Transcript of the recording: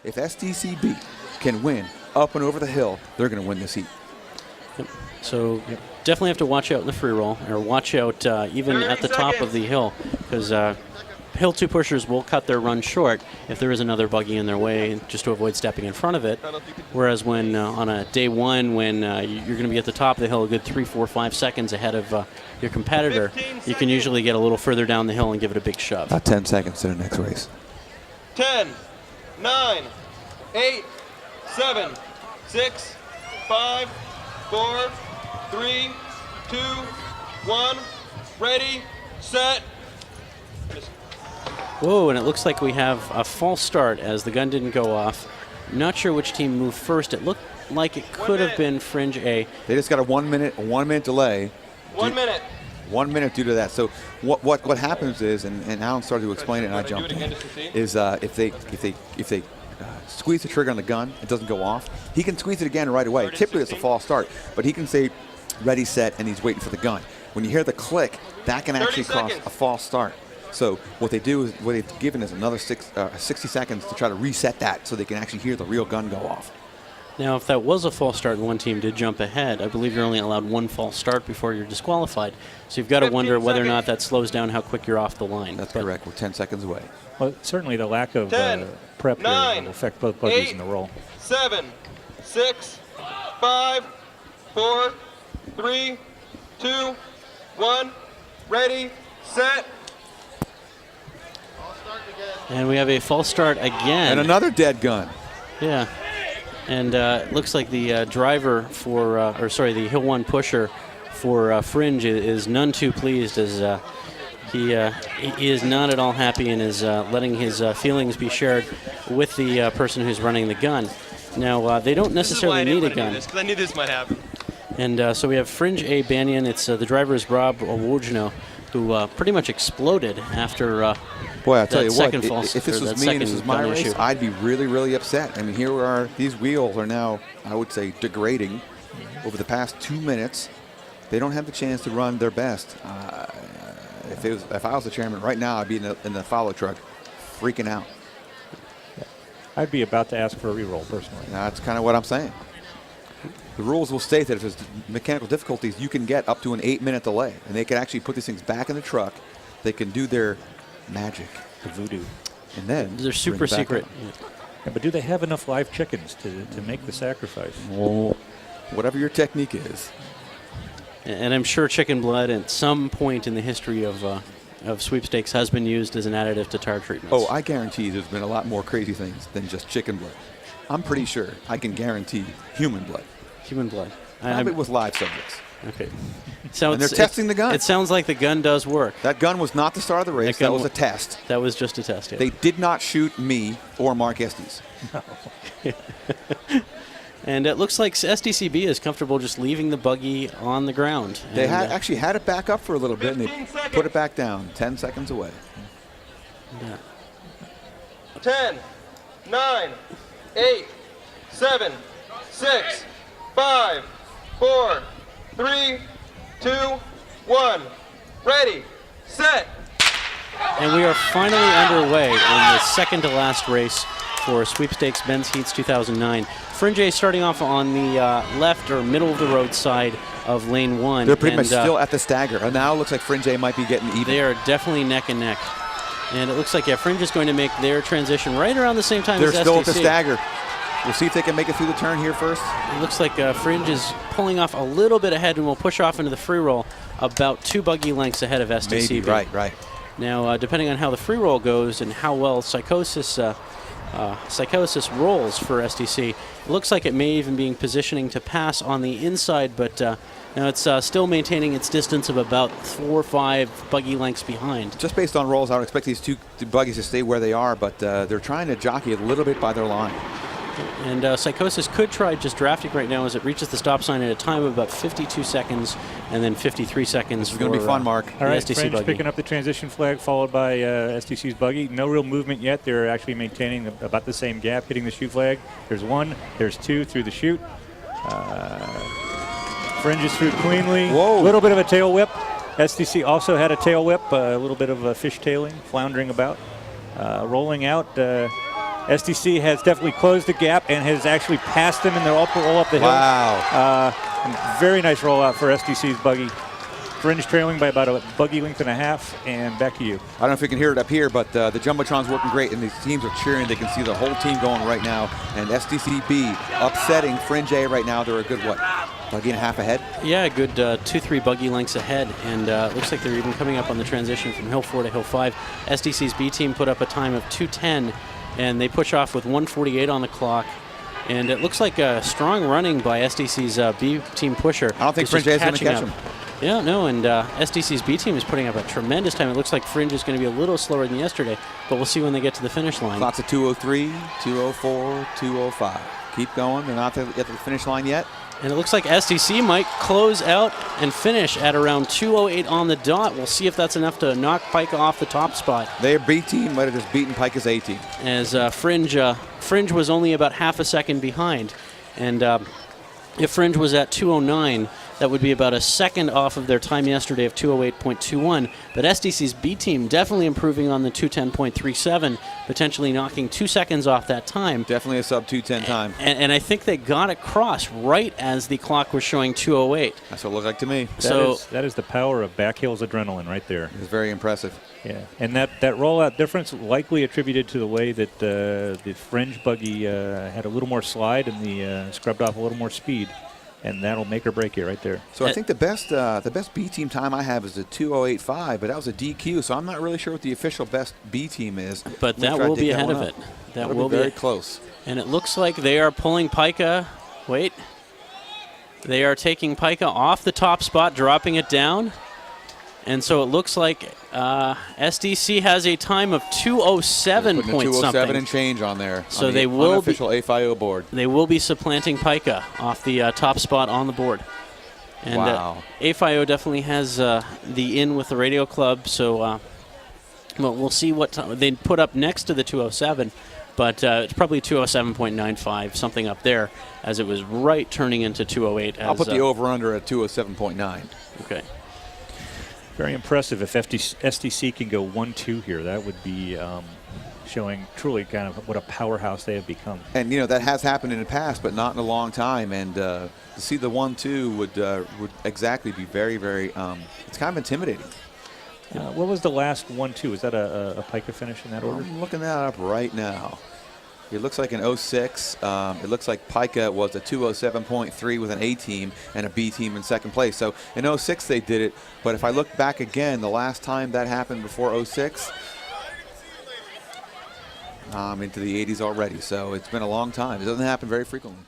If SDCB can win up and over the hill, they're going to win this heat. Yep. So definitely have to watch out in the free roll, or watch out even at the top of the hill, because hill 2 pushers will cut their run short if there is another buggy in their way, just to avoid stepping in front of it. Whereas when on a day 1, when you're going to be at the top of the hill a good 3, 4, 5 seconds ahead of your competitor, you can usually get a little further down the hill and give it a big shove. About 10 seconds to the next race. 10, 9, 8, 7, 6, 5, 4, 3, 2, 1, ready, set. Whoa, and it looks like we have a false start as the gun didn't go off. Not sure which team moved first. It looked like it could have been Fringe A. They just got a 1 minute delay. 1 minute. 1 minute due to that. So what happens is, and Alan started to explain it, and I jumped in, is if they squeeze the trigger on the gun, it doesn't go off. He can squeeze it again right away. Typically it's a false start, but he can say ready, set, and he's waiting for the gun. When you hear the click, that can actually cause a false start. So what they do is, what they've given is another 60 seconds to try to reset that so they can actually hear the real gun go off. Now, if that was a false start and one team did jump ahead, I believe you're only allowed 1 false start before you're disqualified. So you've got to wonder whether or not that slows down how quick you're off the line. That's correct. We're 10 seconds away. Well, certainly the lack of 10, prep 9, here will affect both buggies 8, in the roll. 7, 6, 5, 4, 3, 2, 1, ready, set. And we have a false start again. And another dead gun. Yeah. And it looks like the driver for, the Hill 1 pusher for Fringe is none too pleased, as he is not at all happy and is letting his feelings be shared with the person who's running the gun. Now, they don't necessarily need a gun. Because I knew this might happen. And so we have Fringe A Banyan. It's the driver is Rob Wojno, who pretty much exploded after Boy, I'll tell you what, if this was me and this was my race, I'd be really, really upset. I mean, here we are, these wheels are now, I would say, degrading over the past 2 minutes. They don't have the chance to run their best. If I was the chairman right now, I'd be in the follow truck freaking out. I'd be about to ask for a reroll, personally. That's kind of what I'm saying. The rules will state that if there's mechanical difficulties, you can get up to an 8-minute delay, and they can actually put these things back in the truck. They can do their magic, the voodoo, and then they're super secret. Yeah, but do they have enough live chickens to make the sacrifice? Well, whatever your technique is. And I'm sure chicken blood at some point in the history of sweepstakes has been used as an additive to tar treatments. Oh, I guarantee there's been a lot more crazy things than just chicken blood. I'm pretty sure I can guarantee human blood. Human blood. Probably with live subjects. Okay. So and they're testing the gun. It sounds like the gun does work. That gun was not the start of the race. That was a test. That was just a test, yeah. They did not shoot me or Mark Estes. No. And it looks like SDCB is comfortable just leaving the buggy on the ground. They actually had it back up for a little bit, and they put it back down 10 seconds away. Yeah. 10, 9, 8, 7, 6, 5, 4, 3, 2, 1, ready, set. And we are finally underway in the second to last race for Sweepstakes Men's Heats 2009. Fringe A starting off on the left or middle of the road side of lane 1. They're pretty much still at the stagger. And now it looks like Fringe A might be getting even. They are definitely neck and neck. And it looks like, Fringe is going to make their transition right around the same time as SDC. They're still at the stagger. We'll see if they can make it through the turn here first. It looks like Fringe is pulling off a little bit ahead and will push off into the free roll about 2 buggy lengths ahead of SDC. Maybe, right. Now, depending on how the free roll goes and how well Psychosis rolls for SDC, it looks like it may even be positioning to pass on the inside, but now it's still maintaining its distance of about 4 or 5 buggy lengths behind. Just based on rolls, I would expect these two buggies to stay where they are, but they're trying to jockey a little bit by their line. And Psychosis could try just drafting right now as it reaches the stop sign at a time of about 52 seconds and then 53 seconds. It's going to be fun, Mark. All right, Fringe picking up the transition flag, followed by SDC's buggy. No real movement yet. They're actually maintaining about the same gap, hitting the chute flag. There's 1, there's 2 through the chute. Fringe is through cleanly. Whoa. A little bit of a tail whip. SDC also had a tail whip, a little bit of fishtailing, floundering about. Rolling out. SDC has definitely closed the gap and has actually passed them in their roll up the hill. Wow. Very nice rollout for SDC's buggy. Fringe trailing by about a buggy length and a half, and back to you. I don't know if you can hear it up here, but the Jumbotron's working great, and these teams are cheering. They can see the whole team going right now. And SDC B upsetting Fringe A right now. They're a good, what, buggy and a half ahead? Yeah, a good 2-3 buggy lengths ahead, and looks like they're even coming up on the transition from Hill 4 to Hill 5. SDC's B team put up a time of 2:10, and they push off with 1:48 on the clock. And it looks like a strong running by SDC's B team pusher. I don't think Fringe A is going to catch him. Yeah, no, and SDC's B team is putting up a tremendous time. It looks like Fringe is going to be a little slower than yesterday, but we'll see when they get to the finish line. Clock's at 2:03, 2:04, 2:05. Keep going. They're not at the finish line yet. And it looks like SDC might close out and finish at around 2:08 on the dot. We'll see if that's enough to knock Pika off the top spot. Their B team might have just beaten Pika's A team. As Fringe was only about half a second behind. And if Fringe was at 2:09, that would be about a second off of their time yesterday of 2:08.21. But SDC's B team definitely improving on the 2:10.37, potentially knocking 2 seconds off that time. Definitely a sub 2:10 time. And I think they got across right as the clock was showing 2:08. That's what it looked like to me. That is the power of back hills adrenaline right there. It's very impressive. Yeah, and that rollout difference likely attributed to the way that the Fringe buggy had a little more slide and the scrubbed off a little more speed. And that'll make or break it right there. So I think the best B team time I have is a 2:08.5, but that was a DQ, so I'm not really sure what the official best B team is. But that will be ahead of it. That will be very close. And it looks like they are pulling Pika. Wait. They are taking Pika off the top spot, dropping it down. And so it looks like SDC has a time of 2:07 point something. 2:07 and change on there. So on they the will unofficial AFIO board. They will be supplanting Pika off the top spot on the board. And wow. AFIO definitely has the in with the radio club. So well, we'll see what they put up next to the 2:07. But it's probably 2:07.95, something up there, as it was right turning into 2:08. I'll put the over-under at 2:07.9. Okay. Very impressive if SDC can go 1-2 here. That would be showing truly kind of what a powerhouse they have become. And, you know, that has happened in the past, but not in a long time. And to see the 1-2 would exactly be very, very, it's kind of intimidating. What was the last 1-2? Is that a Pika finish in that order? I'm looking that up right now. It looks like in 06, it looks like Pika was a 2:07.3 with an A team and a B team in second place. So in 06 they did it, but if I look back again, the last time that happened before 06, I'm into the 80s already. So it's been a long time. It doesn't happen very frequently.